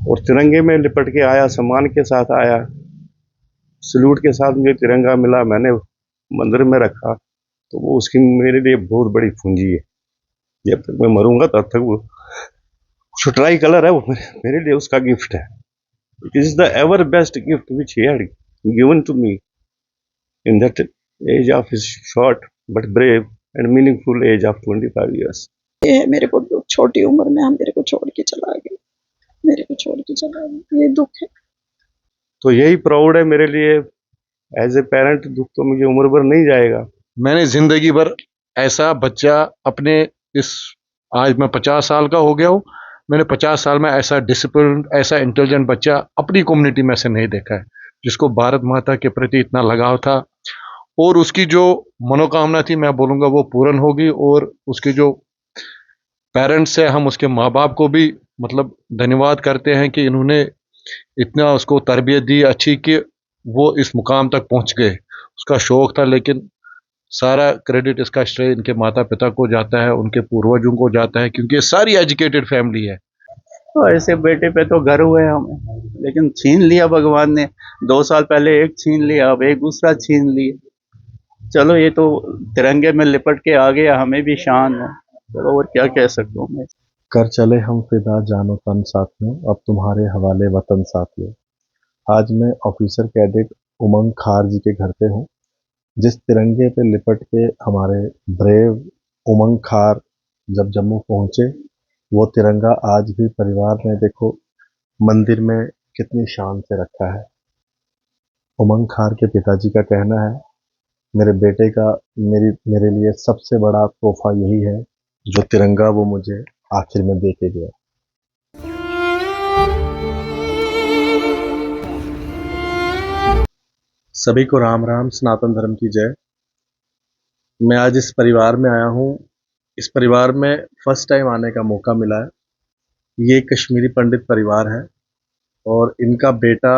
और तिरंगे में लिपट के आया, सम्मान के साथ आया, सल्यूट के साथ मुझे तिरंगा मिला, मैंने मंदिर में रखा। तो वो उसकी मेरे लिए बहुत बड़ी पूंजी है। जब तक मैं मरूंगा तब तक वो जो ट्राई कलर है वो मेरे लिए उसका गिफ्ट है। It is the ever best gift which he had given to me in that age of his short but brave and meaningful age of 25 years। ये है मेरे को छोटी उम्र में हम मेरे को छोड़ के चला गया, मेरे को छोड़ के चला गया, ये दुख है। तो यही प्राउड है मेरे लिए एज ए पेरेंट। दुख तो मुझे उम्र भर नहीं जाएगा। मैंने जिंदगी भर ऐसा बच्चा अपने इस, आज मैं 50 साल का हो गया हूँ, मैंने 50 साल में ऐसा डिसिप्लिन, ऐसा इंटेलिजेंट बच्चा अपनी कम्युनिटी में से नहीं देखा है, जिसको भारत माता के प्रति इतना लगाव था। और उसकी जो मनोकामना थी, मैं बोलूँगा वो पूर्ण होगी। और उसके जो पेरेंट्स है, हम उसके माँ बाप को भी मतलब धन्यवाद करते हैं कि इन्होंने इतना उसको तरबियत दी अच्छी कि वो इस मुकाम तक पहुँच गए। उसका शौक था, लेकिन सारा क्रेडिट, इसका श्रेय इनके माता पिता को जाता है, उनके पूर्वजों को जाता है, क्योंकि ये सारी एजुकेटेड फैमिली है। तो ऐसे बेटे पे तो गर्व है हमें, लेकिन छीन लिया भगवान ने। 2 साल पहले एक छीन लिया, अब एक दूसरा छीन लिया। चलो ये तो तिरंगे में लिपट के आ गया, हमें भी शान है। चलो और क्या कह सकता हूँ मैं। कर चले हम फिदा जानो तन साथियों, अब तुम्हारे हवाले वतन साथियों। आज मैं ऑफिसर कैडेट उमंग खार जी के घर पे हूँ, जिस तिरंगे पे लिपट के हमारे ब्रेव उमंग खार जब जम्मू पहुंचे, वो तिरंगा आज भी परिवार ने देखो मंदिर में कितनी शान से रखा है। उमंग खार के पिताजी का कहना है, मेरे बेटे का मेरे लिए सबसे बड़ा तोहफा यही है जो तिरंगा वो मुझे आखिर में दे के गया। सभी को राम राम, सनातन धर्म की जय। मैं आज इस परिवार में आया हूँ। इस परिवार में फर्स्ट टाइम आने का मौका मिला है। ये कश्मीरी पंडित परिवार है और इनका बेटा,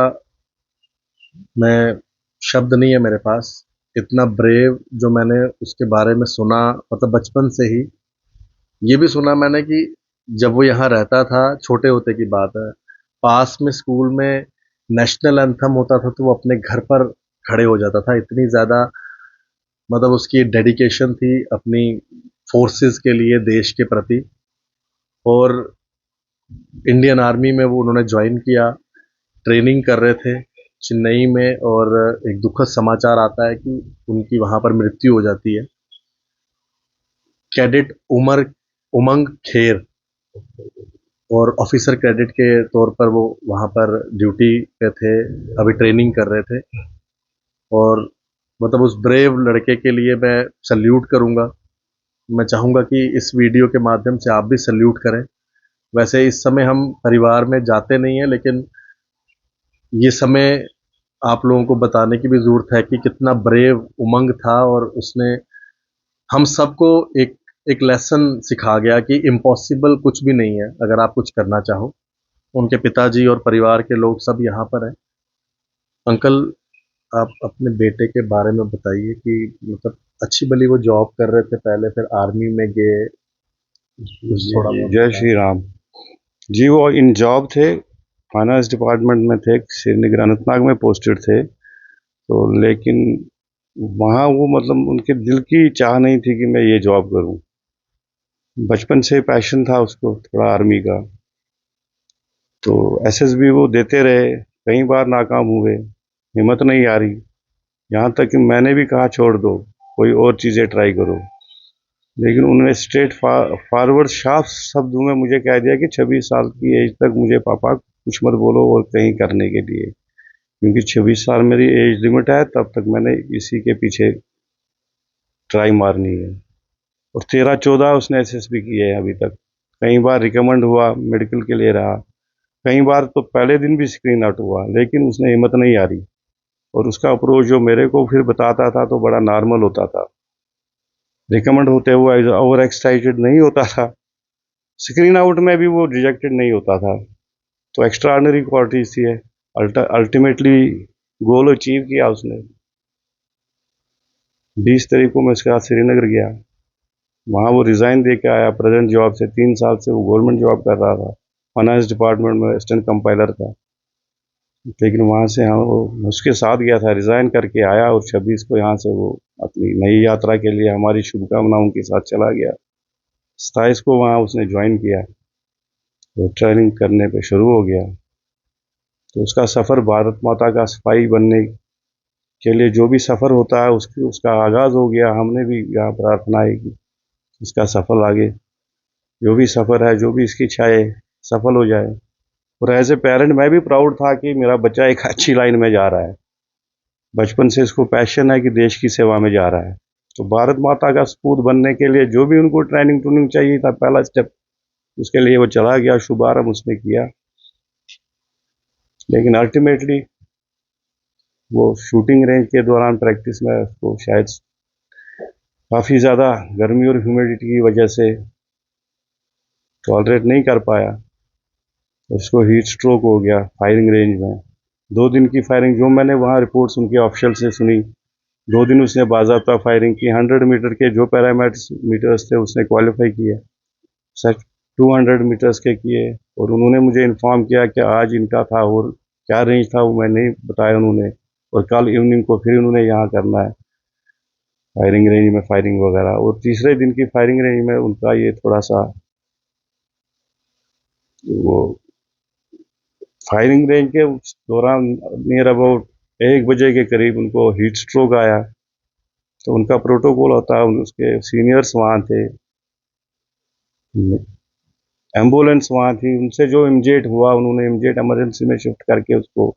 मैं शब्द नहीं है मेरे पास, इतना ब्रेव जो मैंने उसके बारे में सुना, मतलब बचपन से ही ये भी सुना मैंने कि जब वो यहाँ रहता था, छोटे होते की बात है, पास में स्कूल में नेशनल एंथम होता था तो वो अपने घर पर खड़े हो जाता था। इतनी ज़्यादा मतलब उसकी डेडिकेशन थी अपनी फोर्सेस के लिए, देश के प्रति। और इंडियन आर्मी में वो उन्होंने ज्वाइन किया, ट्रेनिंग कर रहे थे चेन्नई में, और एक दुखद समाचार आता है कि उनकी वहाँ पर मृत्यु हो जाती है। कैडेट उमंग खेर और ऑफिसर कैडेट के तौर पर वो वहाँ पर ड्यूटी पे थे, अभी ट्रेनिंग कर रहे थे। और मतलब उस ब्रेव लड़के के लिए मैं सल्यूट करूँगा। मैं चाहूँगा कि इस वीडियो के माध्यम से आप भी सल्यूट करें। वैसे इस समय हम परिवार में जाते नहीं हैं, लेकिन ये समय आप लोगों को बताने की भी ज़रूरत है कि कितना ब्रेव उमंग था, और उसने हम सबको एक एक लेसन सिखा गया कि इम्पॉसिबल कुछ भी नहीं है अगर आप कुछ करना चाहो। उनके पिताजी और परिवार के लोग सब यहाँ पर हैं। अंकल, आप अपने बेटे के बारे में बताइए कि मतलब अच्छी भली वो जॉब कर रहे थे पहले, फिर आर्मी में गए, थोड़ा जय श्री राम जी। वो इन जॉब थे, फाइनेंस डिपार्टमेंट में थे, श्रीनगर अनंतनाग में पोस्टेड थे। तो लेकिन वहाँ वो मतलब उनके दिल की चाह नहीं थी कि मैं ये जॉब करूँ। बचपन से पैशन था उसको थोड़ा आर्मी का। तो एसएसबी वो देते रहे, कई बार नाकाम हुए, हिम्मत नहीं आ रही। यहाँ तक कि मैंने भी कहा छोड़ दो, कोई और चीज़ें ट्राई करो। लेकिन उन्होंने स्ट्रेट फॉरवर्ड साफ शब्दों में मुझे कह दिया कि 26 साल की एज तक मुझे पापा कुछ मत बोलो और कहीं करने के लिए, क्योंकि 26 साल मेरी एज लिमिट है, तब तक मैंने इसी के पीछे ट्राई मारनी है। और 13-14 उसने एसएसबी की है अभी तक। कई बार रिकमेंड हुआ, मेडिकल के लिए रहा, कई बार तो पहले दिन भी स्क्रीन आउट हुआ, लेकिन उसने हिम्मत नहीं आ रही। और उसका अप्रोच जो मेरे को फिर बताता था तो बड़ा नॉर्मल होता था। रिकमेंड होते हुए ओवर एक्साइटेड नहीं होता था, स्क्रीन आउट में भी वो रिजेक्टेड नहीं होता था। तो एक्स्ट्राऑर्डिनरी क्वालिटीज थी है। अल्टीमेटली गोल अचीव किया उसने। 20 तारीख को मैं उसके साथ श्रीनगर गया, वहाँ वो रिज़ाइन दे के आया प्रेजेंट जॉब से। 3 साल से वो गवर्नमेंट जॉब कर रहा था, फाइनेंस डिपार्टमेंट में असिस्टेंट कंपाइलर था। लेकिन वहाँ से हम उसके साथ गया था, रिज़ाइन करके आया और 26 को यहाँ से वो अपनी नई यात्रा के लिए हमारी शुभकामनाओं के साथ चला गया। 27 को वहाँ उसने ज्वाइन किया, तो ट्रेनिंग करने पे शुरू हो गया। तो उसका सफ़र भारत माता का सिपाही बनने के लिए जो भी सफ़र होता है उसका आगाज़ हो गया। हमने भी यहाँ प्रार्थना है कि इसका सफ़र आगे, जो भी सफ़र है, जो भी इसकी इच्छा है, सफल हो जाए। और एज ए पेरेंट मैं भी प्राउड था कि मेरा बच्चा एक अच्छी लाइन में जा रहा है। बचपन से इसको पैशन है कि देश की सेवा में जा रहा है। तो भारत माता का सपूत बनने के लिए जो भी उनको ट्रेनिंग चाहिए था, पहला स्टेप उसके लिए वो चला गया, शुभारंभ उसने किया। लेकिन अल्टीमेटली वो शूटिंग रेंज के दौरान प्रैक्टिस में उसको शायद काफ़ी ज़्यादा गर्मी और ह्यूमिडिटी की वजह से टॉलरेट नहीं कर पाया, उसको हीट स्ट्रोक हो गया फायरिंग रेंज में। 2 दिन की फायरिंग, जो मैंने वहाँ रिपोर्ट्स उनके ऑफिशियल से सुनी, 2 दिन उसने बाज़ाब्ता फायरिंग की। 100 मीटर के जो मीटर्स थे उसने क्वालिफाई किए, सच 200 मीटर्स के किए। और उन्होंने मुझे इन्फॉर्म किया कि आज इनका था और क्या रेंज था वो मैं नहीं बताया उन्होंने, और कल इवनिंग को फिर उन्होंने यहाँ करना है फायरिंग रेंज में फायरिंग वगैरह। और तीसरे दिन की फायरिंग रेंज में उनका ये थोड़ा सा वो फायरिंग रेंज के दौरान नियर अबाउट 1 बजे के करीब उनको हीट स्ट्रोक आया। तो उनका प्रोटोकॉल होता है, उसके सीनियर्स वहाँ थे, एम्बुलेंस वहाँ थी, उनसे जो इमीडिएट हुआ उन्होंने इमीडिएट इमरजेंसी में शिफ्ट करके उसको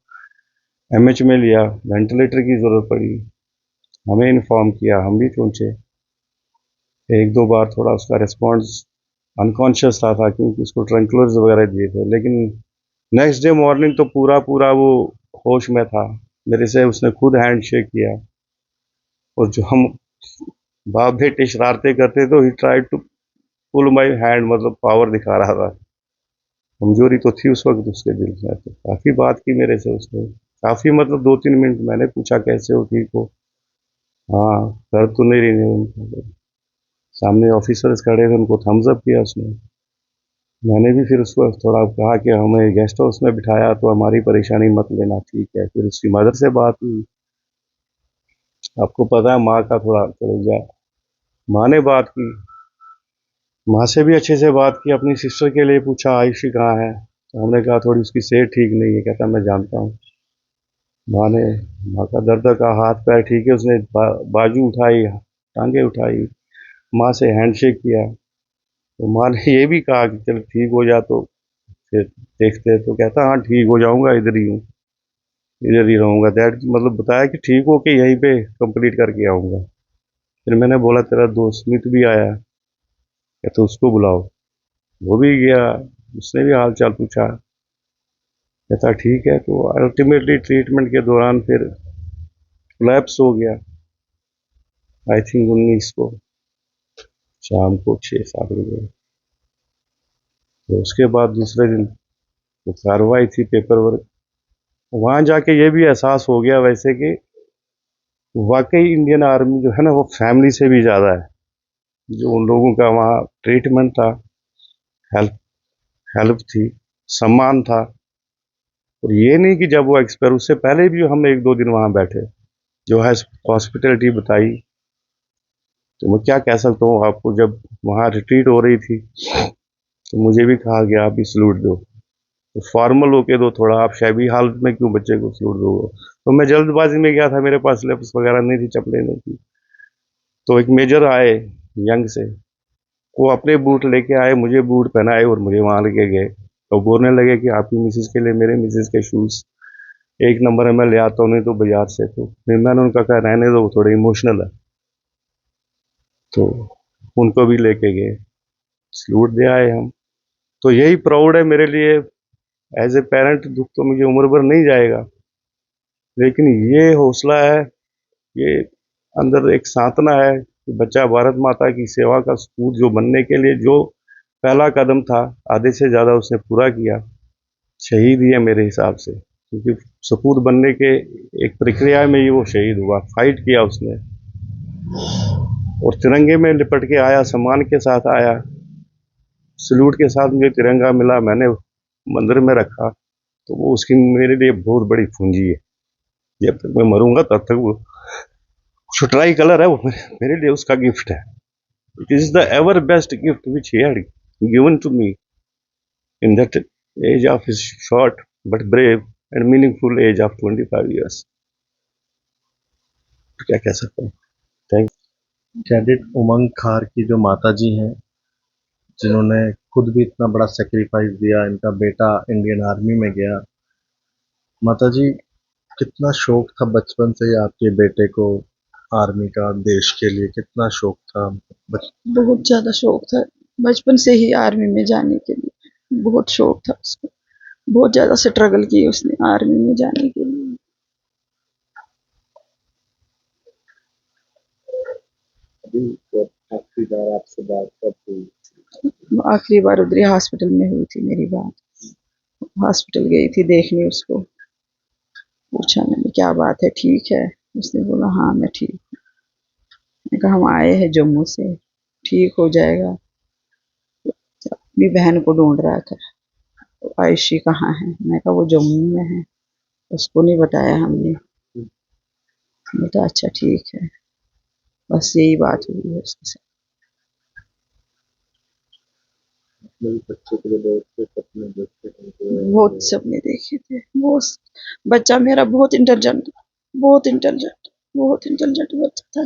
एमएच में लिया। वेंटिलेटर की ज़रूरत पड़ी, हमें इन्फॉर्म किया, हम भी पहुँचे। 1-2 बार थोड़ा उसका रिस्पॉन्स अनकॉन्शियस था क्योंकि उसको ट्रैंकुलर्स वगैरह दिए थे। लेकिन नेक्स्ट डे मॉर्निंग तो पूरा वो होश में था। मेरे से उसने खुद हैंड शेक किया, और जो हम बाप बेटे शरारतें करते तो ही try to pull my hand, मतलब पावर दिखा रहा था। कमजोरी तो थी उस वक्त उसके दिल में। तो काफ़ी बात की मेरे से उसने, काफ़ी मतलब 2-3 मिनट। मैंने पूछा कैसे हो, ठीक हो? हाँ, दर्द तो नहीं रही है। सामने ऑफिसर्स खड़े थे, उनको थम्स अप किया उसने। मैंने भी फिर उसको थोड़ा कहा कि हमें गेस्ट हाउस में बिठाया तो हमारी परेशानी मत लेना, ठीक है। फिर उसकी मदर से बात हुई। आपको पता है माँ का थोड़ा कलेजा, माँ ने बात की, माँ से भी अच्छे से बात की। अपनी सिस्टर के लिए पूछा आयुषी कहाँ है, तो हमने कहा थोड़ी उसकी सेहत ठीक नहीं है। कहता मैं जानता हूँ। माँ का दर्द का, हाथ पैर ठीक है। उसने बाजू उठाई, टांगे उठाई, माँ से हैंडशेक किया। तो माँ ने ये भी कहा कि चल ठीक हो जा तो फिर देखते। तो कहता हाँ ठीक हो जाऊंगा, इधर ही हूँ, इधर ही रहूँगा। दैट मतलब बताया कि ठीक हो के यहीं पे कंप्लीट करके आऊँगा। फिर मैंने बोला तेरा दोस्त स्मिथ भी आया, तो उसको बुलाओ। वो भी गया, उसने भी हाल चाल पूछा, कहता ठीक है। तो अल्टीमेटली ट्रीटमेंट के दौरान फिर कोलैप्स हो गया। आई थिंक 19 को शाम को 6-7 बजे। तो उसके बाद दूसरे दिन तो कार्रवाई थी, पेपर वर्क। वहाँ जाके ये भी एहसास हो गया वैसे कि वाकई इंडियन आर्मी जो है ना वो फैमिली से भी ज़्यादा है। जो उन लोगों का वहाँ ट्रीटमेंट था, हेल्प हेल्प थी, सम्मान था। और ये नहीं कि जब वो एक्सपायर, उससे पहले भी हम 1-2 दिन वहाँ बैठे, जो है हॉस्पिटलिटी बताई। तो मैं क्या कह सकता हूँ आपको, जब वहाँ रिट्रीट हो रही थी तो मुझे भी कहा गया आप भी सलूट दो। तो फॉर्मल होके दो थोड़ा, आप शैबी हालत में क्यों बच्चे को सलूट दो। तो मैं जल्दबाजी में गया था, मेरे पास स्लिप्स वगैरह नहीं थी, चप्पलें नहीं थी। तो एक मेजर आए यंग से, वो अपने बूट लेके आए, मुझे बूट पहनाए और मुझे वहाँ लेके गए। तो बोलने लगे कि आपकी मिसेज के लिए मेरे मिसेज के शूज़ 1 नंबर है, मैं ले आता हूँ, नहीं तो बाजार से। तो फिर मैंने उनका कहा रहने दो, थोड़े इमोशनल है। तो उनको भी लेके गए, सलूट दे आए हम। तो यही प्राउड है मेरे लिए एज ए पेरेंट। दुख तो मुझे उम्र भर नहीं जाएगा, लेकिन ये हौसला है, ये अंदर एक सांत्वना है कि बच्चा भारत माता की सेवा का सपूत जो बनने के लिए जो पहला कदम था, आधे से ज़्यादा उसने पूरा किया। शहीद ही है मेरे हिसाब से, क्योंकि सपूत बनने के एक प्रक्रिया में ही वो शहीद हुआ। फाइट किया उसने और तिरंगे में लिपट के आया, सम्मान के साथ आया। सल्यूट के साथ मुझे तिरंगा मिला, मैंने मंदिर में रखा, तो वो उसकी मेरे लिए बहुत बड़ी पूंजी है। जब तक मैं मरूंगा तब तक वो जो ट्राई कलर है वो मेरे लिए उसका गिफ्ट है। It is the ever best gift which he had given to me in that age of his short but brave and meaningful age of 25 years। तो क्या कह सकते हैं। थैंक कैडेट उमंग खार की जो माता जी हैं, जिन्होंने खुद भी इतना बड़ा सेक्रीफाइस दिया, इनका बेटा इंडियन आर्मी में गया। माता जी, कितना शौक था बचपन से ही आपके बेटे को आर्मी का, देश के लिए कितना शौक था? बहुत ज्यादा शौक था बचपन से ही आर्मी में जाने के लिए, बहुत शौक था उसको। बहुत ज्यादा स्ट्रगल की उसने आर्मी में जाने के लिए। आखिरी बार आपसे बात कब हुई? आखिरी बार उधर हॉस्पिटल में हुई थी मेरी बात। हॉस्पिटल गई थी देखने उसको, पूछा मैंने क्या बात है, ठीक है? उसने बोला हाँ मैं ठीक हूँ। मैंने कहा हम आए हैं जम्मू से, ठीक हो जाएगा। अपनी बहन को ढूंढ रहा था, तो आयशी कहाँ है? मैं कहा वो जम्मू में है, उसको नहीं बताया हमने। बेटा अच्छा ठीक है, बस यही बात हुई है उसके साथ। बच्चे के लिए बहुत से सपने देखते थे, बहुत सपने देखे थे। वो बच्चा मेरा बहुत इंटेलिजेंट, बहुत इंटेलिजेंट, बहुत इंटेलिजेंट बच्चा था।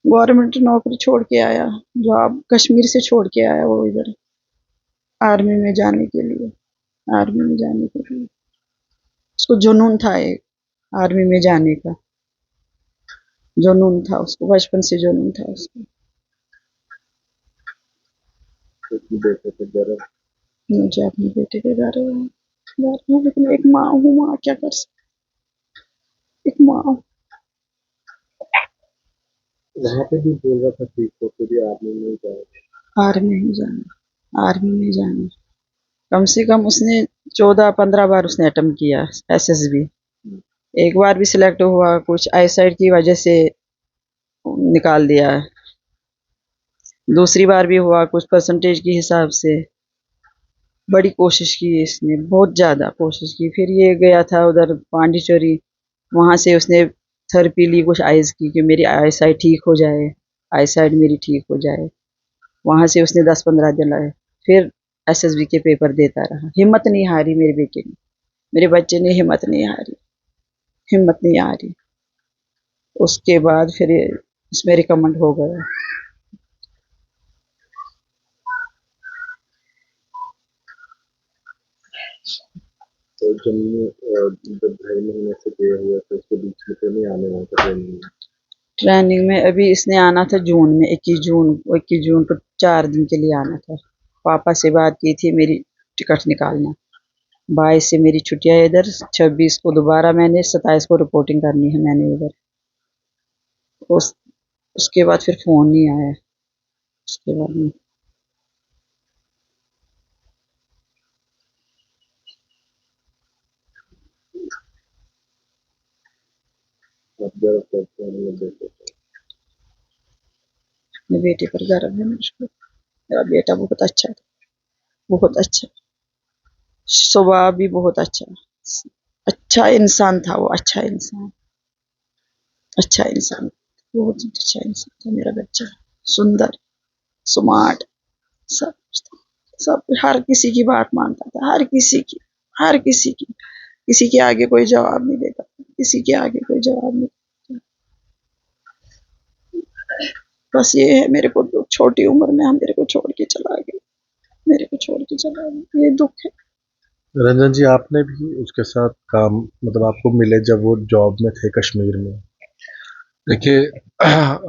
गवर्नमेंट नौकरी छोड़ के आया, जॉब कश्मीर से छोड़ के आया वो इधर आर्मी में जाने के लिए। आर्मी में जाने के लिए उसको जुनून था, एक आर्मी में जाने का जुनून था उसको, बचपन से जुनून था उसको। बेटे पे गर्व। मुझे अपने बेटे के बारे में, लेकिन एक माँ हूँ, माँ क्या कर सकती, एक माँ हूँ। वहाँ पे भी बोल रहा था ठीक हो तो भी आर्मी में जाएगा। आर्मी में जाना, आर्मी में जाना। कम से कम उसने 14-15 बार उसने अटेम्प्ट किया एसएसबी। एक बार भी सिलेक्ट हुआ, कुछ आईसाइट की वजह से निकाल दिया। दूसरी बार भी हुआ कुछ परसेंटेज के हिसाब से। बड़ी कोशिश की इसने, बहुत ज़्यादा कोशिश की। फिर ये गया था उधर पांडिचेरी, वहाँ से उसने थेरेपी ली कुछ आइज़ की कि मेरी आईसाइट ठीक हो जाए, आईसाइट मेरी ठीक हो जाए। वहाँ से उसने 10-15 दिन लाए। फिर एसएसबी के पेपर देता रहा, हिम्मत नहीं हारी मेरे बेटे ने, मेरे बच्चे ने हिम्मत नहीं हारी, हिम्मत नहीं हारी। उसके बाद फिर इसमें रिकमेंड हो गया। तो जम्मू जब 2.5 महीने से गए हुए थे उसके बीच में तो नहीं आने वहाँ का ट्रेनिंग में? ट्रेनिंग में अभी इसने आना था जून में, 21 जून को 4 दिन के लिए आना था। पापा से बात की थी मेरी टिकट निकालना। 22 से मेरी छुट्टियाँ इधर, 26 को दोबारा मैंने, 27 को रिपोर्टिंग करनी है मैंने इधर। उसके बाद फिर फ़ोन नहीं आया उसके बाद में। आप गर्व करते हैं अपने बेटे पे? अपने बेटे पर गर्व है मुझको। मेरा बेटा बहुत अच्छा था, बहुत अच्छा, स्वभाव भी बहुत अच्छा, अच्छा इंसान था वो, अच्छा इंसान, अच्छा इंसान, बहुत अच्छा इंसान था मेरा बच्चा। सुंदर, स्मार्ट, सब कुछ था। सब हर किसी की बात मानता था, हर किसी की, हर किसी की। किसी के आगे कोई जवाब नहीं देता, किसी के आगे कोई जवाब नहीं देता। बस ये है, मेरे को छोटी उम्र में हम मेरे को छोड़ के चला गया, मेरे को छोड़ के चला गया, ये दुख है। रंजन जी, आपने भी उसके साथ काम, मतलब आपको मिले जब वो जॉब में थे कश्मीर में? देखिए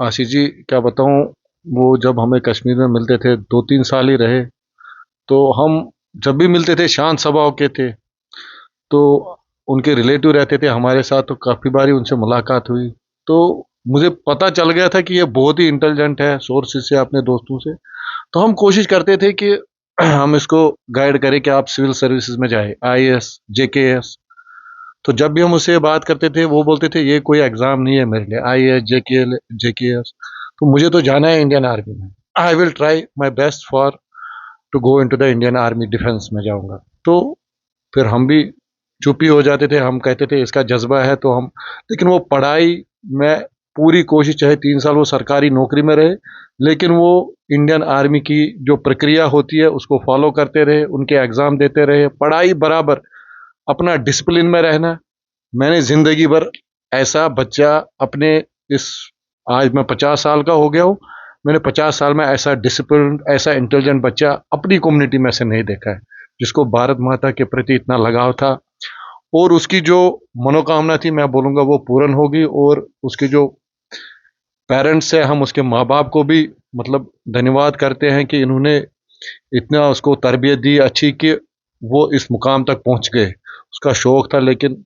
आशीष जी, क्या बताऊं, वो जब हमें कश्मीर में मिलते थे 2-3 साल ही रहे, तो हम जब भी मिलते थे शांत स्वभाव के थे। तो उनके रिलेटिव रहते थे हमारे साथ, तो काफ़ी बारी उनसे मुलाकात हुई। तो मुझे पता चल गया था कि ये बहुत ही इंटेलिजेंट है, सोर्सेज से, अपने दोस्तों से। तो हम कोशिश करते थे कि हम इसको गाइड करें कि आप सिविल सर्विसेज में जाए, आईएएस, जेकेएस। तो जब भी हम उससे बात करते थे वो बोलते थे ये कोई एग्ज़ाम नहीं है मेरे लिए, आईएएस, जेकेएस। तो मुझे तो जाना है इंडियन आर्मी में। I will try my best for to go into the Indian army, defence में जाऊंगा। तो फिर हम भी चुप ही हो जाते थे, हम कहते थे इसका जज्बा है तो हम, लेकिन वो पढ़ाई में पूरी कोशिश, चाहे 3 साल वो सरकारी नौकरी में रहे, लेकिन वो इंडियन आर्मी की जो प्रक्रिया होती है उसको फॉलो करते रहे, उनके एग्ज़ाम देते रहे, पढ़ाई बराबर, अपना डिसिप्लिन में रहना। मैंने ज़िंदगी भर ऐसा बच्चा अपने इस, आज मैं 50 साल का हो गया हूँ, मैंने 50 साल में ऐसा डिसिप्लिन, ऐसा इंटेलिजेंट बच्चा अपनी कम्युनिटी में से नहीं देखा है, जिसको भारत माता के प्रति इतना लगाव था। और उसकी जो मनोकामना थी, मैं बोलूँगा वो पूर्ण होगी। और उसके जो पेरेंट्स है, हम उसके माँ बाप को भी मतलब धन्यवाद करते हैं कि इन्होंने इतना उसको तरबियत दी अच्छी कि वो इस मुकाम तक पहुँच गए। उसका शौक था, लेकिन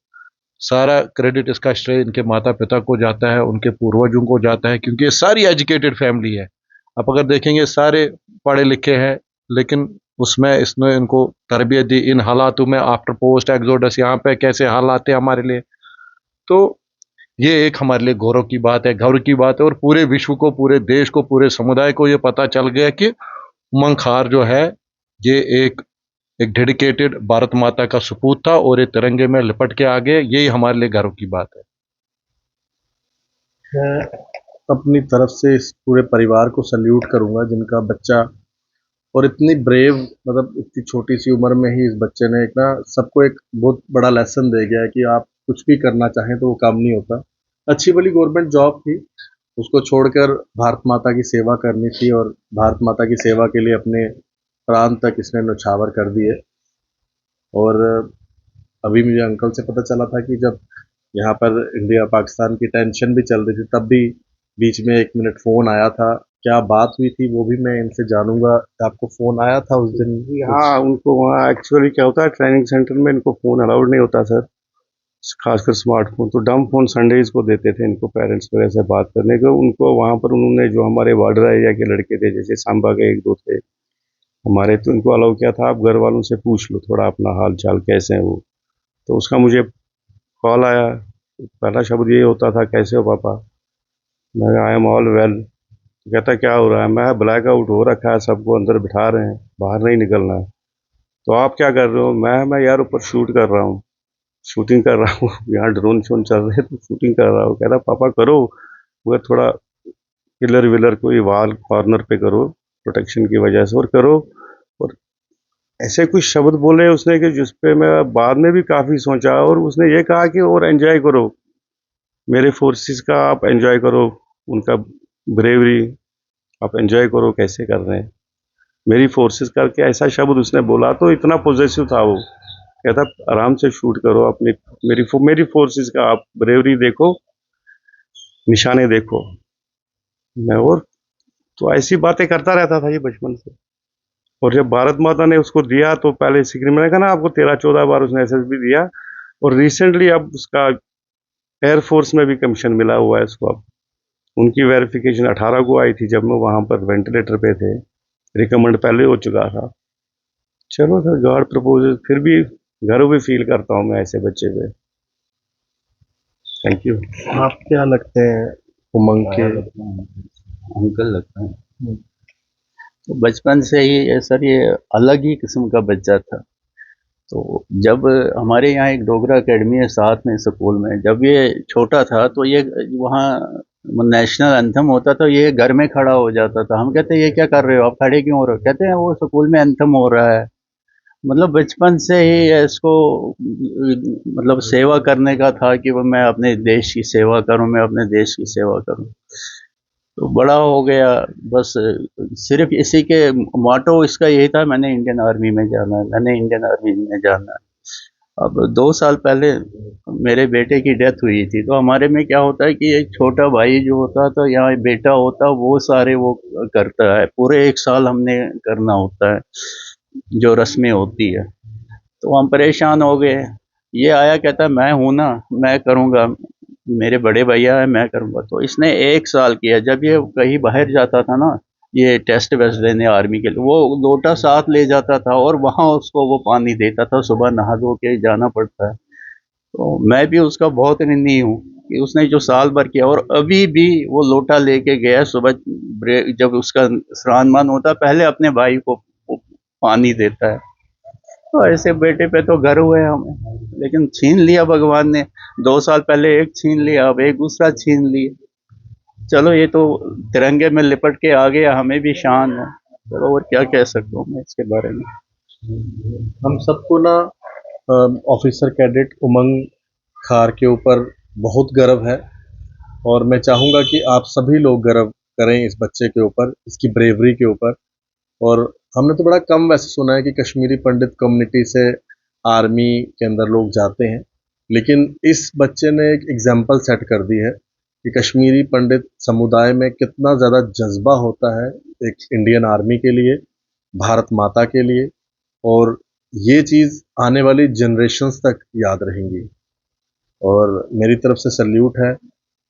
सारा क्रेडिट, इसका श्रेय इनके माता पिता को जाता है, उनके पूर्वजों को जाता है, क्योंकि ये सारी एजुकेटेड फैमिली है। आप अगर देखेंगे सारे पढ़े लिखे हैं, लेकिन उसमें इसने इनको तरबियत दी इन हालातों में। आफ्टर पोस्ट एक्सोडस यहाँ पे कैसे हालात है हमारे लिए, तो ये एक हमारे लिए गौरव की बात है, गर्व की बात है। और पूरे विश्व को, पूरे देश को, पूरे समुदाय को ये पता चल गया कि उमंग खार जो है ये एक डेडिकेटेड भारत माता का सपूत था, और ये तिरंगे में लिपट के आ गए। यही हमारे लिए गर्व की बात है। मैं अपनी तरफ से इस पूरे परिवार को सल्यूट करूंगा जिनका बच्चा, और इतनी ब्रेव, मतलब इतनी छोटी सी उम्र में ही इस बच्चे ने एक ना सबको एक बहुत बड़ा लेसन दे गया है कि आप कुछ भी करना चाहें तो वो काम नहीं होता। अच्छी भली गवर्नमेंट जॉब थी, उसको छोड़कर भारत माता की सेवा करनी थी, और भारत माता की सेवा के लिए अपने प्राण तक इसने न्यौछावर कर दिए। और अभी मुझे अंकल से पता चला था कि जब यहाँ पर इंडिया पाकिस्तान की टेंशन भी चल रही थी, तब भी बीच में 1 मिनट फ़ोन आया था। क्या बात हुई थी वो भी मैं इनसे जानूंगा। आपको फ़ोन आया था उस दिन? हाँ, उनको वहाँ एक्चुअली क्या होता है, ट्रेनिंग सेंटर में इनको फ़ोन अलाउड नहीं होता सर, खासकर स्मार्टफोन। तो डम फोन संडेज को देते थे इनको पेरेंट्स वगैरह से बात करने को। उनको वहाँ पर उन्होंने, जो हमारे बॉर्डर एरिया के लड़के थे, जैसे सांबा के 1-2 थे हमारे, तो इनको अलाउ किया था आप घर वालों से पूछ लो थोड़ा अपना हाल चाल कैसे हैं वो। तो उसका मुझे कॉल आया, पहला शब्द ये होता था, कैसे हो पापा? मैं कहा आई एम ऑल वेल। कहता क्या हो रहा है? मैं ब्लैक आउट हो रखा है, सबको अंदर बिठा रहे हैं, बाहर नहीं निकलना है। तो आप क्या कर रहे हो? मैं यार ऊपर शूट कर रहा हूँ, शूटिंग कर रहा हूँ यहाँ ड्रोन शोन चल रहे हैं तो शूटिंग कर रहा हूँ। कह रहा पापा करो, मगर थोड़ा पिलर विलर कोई वाल कॉर्नर पे करो प्रोटेक्शन की वजह से, और करो। और ऐसे कुछ शब्द बोले उसने कि जिस पे मैं बाद में भी काफ़ी सोचा, और उसने ये कहा कि और एंजॉय करो मेरे फोर्सेस का, आप एंजॉय करो उनका ब्रेवरी, आप एंजॉय करो कैसे कर रहे हैं मेरी फोर्सेस करके। ऐसा शब्द उसने बोला, तो इतना पॉजिटिव था वो। कहता आराम से शूट करो अपनी, मेरी फोर्सेस का आप ब्रेवरी देखो, निशाने देखो। मैं और तो ऐसी बातें करता रहता था ये बचपन से। और जब भारत माता ने उसको दिया, तो पहले सिक्किम में कहा ना आपको 13-14 बार उसने एसएसबी दिया, और रिसेंटली अब उसका एयरफोर्स में भी कमीशन मिला हुआ है उसको। अब उनकी वेरिफिकेशन 18 को आई थी, जब मैं वहाँ पर वेंटिलेटर पे थे, रिकमेंड पहले हो चुका था। चलो सर, गॉड प्रपोजेस, फिर भी गर्व भी फील करता हूँ मैं ऐसे बच्चे पे। Thank you. आप क्या लगते हैं उमंग के? अंकल लगता है। तो बचपन से ही सर ये अलग ही किस्म का बच्चा था। तो जब हमारे यहाँ एक डोगरा एकेडमी है साथ में स्कूल में, जब ये छोटा था तो ये वहाँ नेशनल एंथम होता था, ये घर में खड़ा हो जाता था। हम कहते ये क्या कर रहे हो, आप खड़े क्यों हो रहे हो? कहते हैं वो स्कूल में एंथम हो रहा है। मतलब बचपन से ही इसको मतलब सेवा करने का था कि वो मैं अपने देश की सेवा करूं, मैं अपने देश की सेवा करूं। तो बड़ा हो गया, बस सिर्फ इसी के मोटो इसका यही था, मैंने इंडियन आर्मी में जाना है, मैंने इंडियन आर्मी में जाना है। अब 2 साल पहले मेरे बेटे की डेथ हुई थी। तो हमारे में क्या होता है कि एक छोटा भाई जो होता था, यहाँ बेटा होता, वो सारे वो करता है, पूरे 1 साल हमने करना होता है जो रस्में होती है। तो हम परेशान हो गए। ये आया कहता मैं हूँ ना, मैं करूँगा, मेरे बड़े भैया है, मैं करूँगा। तो इसने 1 साल किया। जब ये कहीं बाहर जाता था ना, ये टेस्ट वेस्ट देने आर्मी के लिए, वो लोटा साथ ले जाता था और वहाँ उसको वो पानी देता था। सुबह नहा धो के जाना पड़ता है। तो मैं भी उसका बहुत ऋणी हूँ कि उसने जो साल भर किया, और अभी भी वो लोटा लेके गया सुबह जब उसका स्नान मान होता, पहले अपने भाई को पानी देता है। तो ऐसे बेटे पे तो गर्व है हमें, लेकिन छीन लिया भगवान ने। 2 साल पहले एक छीन लिया, अब एक दूसरा छीन लिया। चलो ये तो तिरंगे में लिपट के आ गया, हमें भी शान है। चलो और क्या कह सकता हूँ मैं इसके बारे में। हम सबको ना ऑफिसर कैडेट उमंग खार के ऊपर बहुत गर्व है, और मैं चाहूँगा कि आप सभी लोग गर्व करें इस बच्चे के ऊपर, इसकी ब्रेवरी के ऊपर। और हमने तो बड़ा कम वैसे सुना है कि कश्मीरी पंडित कम्युनिटी से आर्मी के अंदर लोग जाते हैं, लेकिन इस बच्चे ने एक एग्जाम्पल सेट कर दी है कि कश्मीरी पंडित समुदाय में कितना ज़्यादा जज्बा होता है एक इंडियन आर्मी के लिए, भारत माता के लिए। और ये चीज़ आने वाली जनरेशन्स तक याद रहेंगी। और मेरी तरफ से सल्यूट है,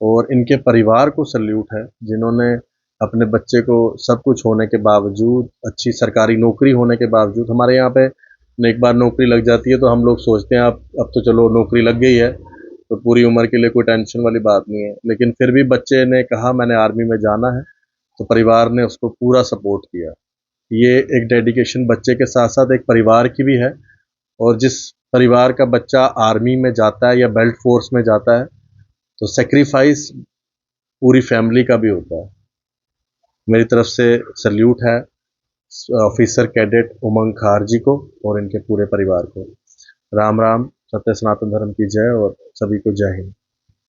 और इनके परिवार को सल्यूट है, जिन्होंने अपने बच्चे को सब कुछ होने के बावजूद, अच्छी सरकारी नौकरी होने के बावजूद, हमारे यहाँ पे एक बार नौकरी लग जाती है तो हम लोग सोचते हैं अब तो चलो नौकरी लग गई है तो पूरी उम्र के लिए कोई टेंशन वाली बात नहीं है, लेकिन फिर भी बच्चे ने कहा मैंने आर्मी में जाना है, तो परिवार ने उसको पूरा सपोर्ट किया। ये एक डेडिकेशन बच्चे के साथ साथ एक परिवार की भी है। और जिस परिवार का बच्चा आर्मी में जाता है या बेल्ट फोर्स में जाता है, तो सेक्रीफाइस पूरी फैमिली का भी होता है। मेरी तरफ से सल्यूट है ऑफिसर कैडेट उमंग खार जी को और इनके पूरे परिवार को। राम राम, सत्य सनातन धर्म की जय, और सभी को जय हिंद।